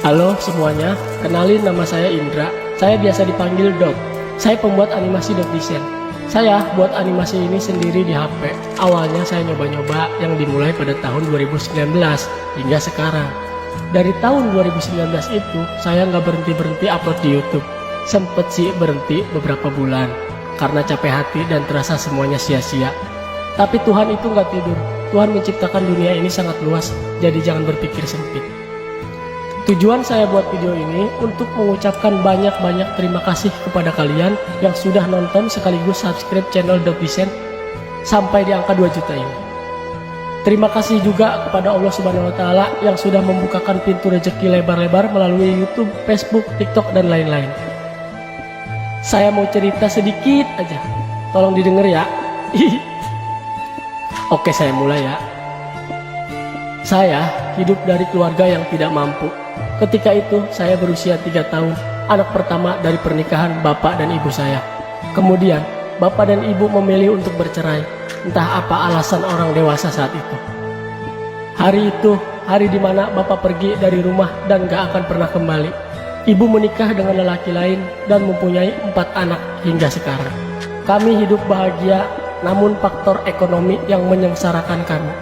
Halo semuanya, kenalin nama saya Indra. Saya biasa dipanggil Dot. Saya pembuat animasi Dot Design. Saya buat animasi ini sendiri di HP. Awalnya saya nyoba-nyoba yang dimulai pada tahun 2019 hingga sekarang. Dari tahun 2019 itu, saya nggak berhenti-berhenti upload di YouTube. Sempet sih berhenti beberapa bulan, karena capek hati dan terasa semuanya sia-sia. Tapi Tuhan itu nggak tidur. Tuhan menciptakan dunia ini sangat luas, jadi jangan berpikir sempit. Tujuan saya buat video ini untuk mengucapkan banyak-banyak terima kasih kepada kalian yang sudah nonton sekaligus subscribe channel Dot Design sampai di angka 2 juta ini. Terima kasih juga kepada Allah Subhanahu wa Ta'ala yang sudah membukakan pintu rezeki lebar-lebar melalui YouTube, Facebook, TikTok, dan lain-lain. Saya mau cerita sedikit aja, tolong didengar ya. Oke, saya mulai ya. Saya hidup dari keluarga yang tidak mampu. Ketika itu saya berusia 3 tahun, anak pertama dari pernikahan bapak dan ibu saya. Kemudian bapak dan ibu memilih untuk bercerai, entah apa alasan orang dewasa saat itu. Hari itu, hari dimana bapak pergi dari rumah dan gak akan pernah kembali. Ibu menikah dengan lelaki lain dan mempunyai 4 anak hingga sekarang. Kami hidup bahagia, namun faktor ekonomi yang menyengsarakan kami.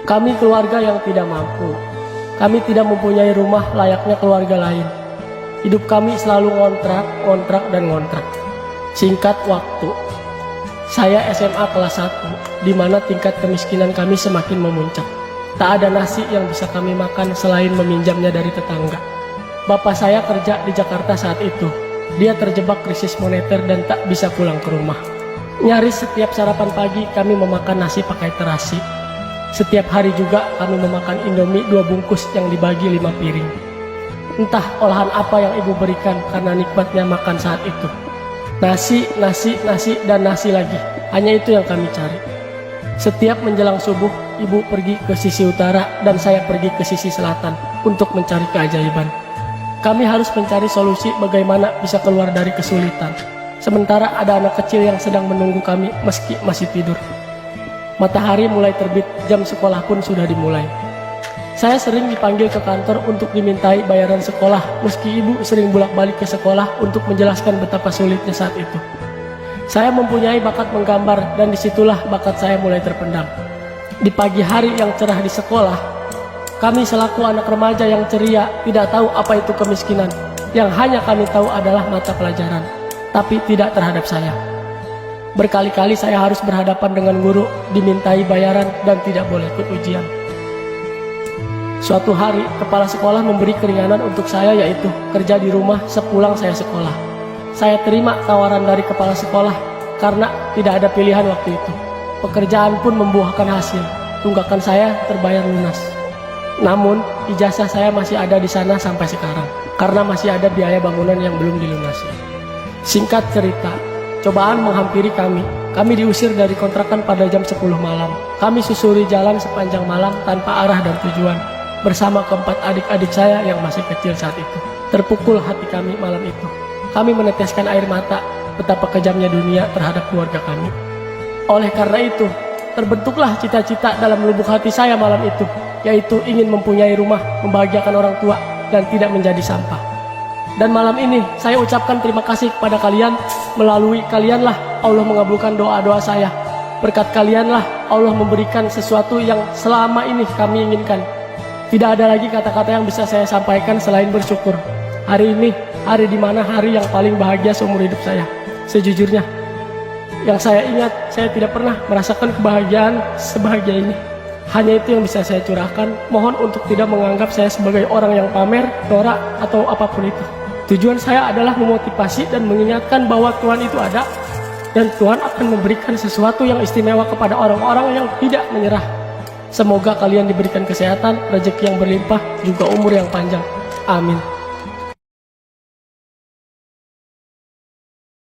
Kami keluarga yang tidak mampu. Kami tidak mempunyai rumah layaknya keluarga lain. Hidup kami selalu ngontrak, dan ngontrak. Singkat waktu, saya SMA kelas 1, di mana tingkat kemiskinan kami semakin memuncak. Tak ada nasi yang bisa kami makan selain meminjamnya dari tetangga. Bapak saya kerja di Jakarta saat itu. Dia terjebak krisis moneter dan tak bisa pulang ke rumah. Nyaris setiap sarapan pagi kami memakan nasi pakai terasi. Setiap hari juga kami memakan Indomie 2 bungkus yang dibagi 5 piring. Entah olahan apa yang ibu berikan karena nikmatnya makan saat itu. Nasi, dan nasi lagi. Hanya itu yang kami cari. Setiap menjelang subuh, ibu pergi ke sisi utara dan saya pergi ke sisi selatan untuk mencari keajaiban. Kami harus mencari solusi bagaimana bisa keluar dari kesulitan. Sementara ada anak kecil yang sedang menunggu kami meski masih tidur. Matahari mulai terbit, jam sekolah pun sudah dimulai. Saya sering dipanggil ke kantor untuk dimintai bayaran sekolah, meski ibu sering bolak-balik ke sekolah untuk menjelaskan betapa sulitnya saat itu. Saya mempunyai bakat menggambar dan disitulah bakat saya mulai terpendam. Di pagi hari yang cerah di sekolah, kami selaku anak remaja yang ceria tidak tahu apa itu kemiskinan. Yang hanya kami tahu adalah mata pelajaran, tapi tidak terhadap saya. Berkali-kali saya harus berhadapan dengan guru, dimintai bayaran, dan tidak boleh ikut ujian. Suatu hari, kepala sekolah memberi keringanan untuk saya, yaitu kerja di rumah sepulang saya sekolah. Saya terima tawaran dari kepala sekolah karena tidak ada pilihan waktu itu. Pekerjaan pun membuahkan hasil. Tunggakan saya terbayar lunas. Namun, ijazah saya masih ada di sana sampai sekarang, karena masih ada biaya bangunan yang belum dilunasi. Singkat cerita, cobaan menghampiri kami. Kami diusir dari kontrakan pada jam 10 malam. Kami susuri jalan sepanjang malam tanpa arah dan tujuan. Bersama keempat adik-adik saya yang masih kecil saat itu. Terpukul hati kami malam itu. Kami meneteskan air mata betapa kejamnya dunia terhadap keluarga kami. Oleh karena itu, terbentuklah cita-cita dalam lubuk hati saya malam itu, yaitu ingin mempunyai rumah, membahagiakan orang tua, dan tidak menjadi sampah. Dan malam ini saya ucapkan terima kasih kepada kalian. Melalui kalianlah Allah mengabulkan doa-doa saya. Berkat kalianlah Allah memberikan sesuatu yang selama ini kami inginkan. Tidak ada lagi kata-kata yang bisa saya sampaikan selain bersyukur. Hari ini, hari dimana hari yang paling bahagia seumur hidup saya. Sejujurnya, yang saya ingat, saya tidak pernah merasakan kebahagiaan sebahagia ini. Hanya itu yang bisa saya curahkan. Mohon untuk tidak menganggap saya sebagai orang yang pamer, norak, atau apapun itu. Tujuan saya adalah memotivasi dan mengingatkan bahwa Tuhan itu ada, dan Tuhan akan memberikan sesuatu yang istimewa kepada orang-orang yang tidak menyerah. Semoga kalian diberikan kesehatan, rezeki yang berlimpah, juga umur yang panjang. Amin.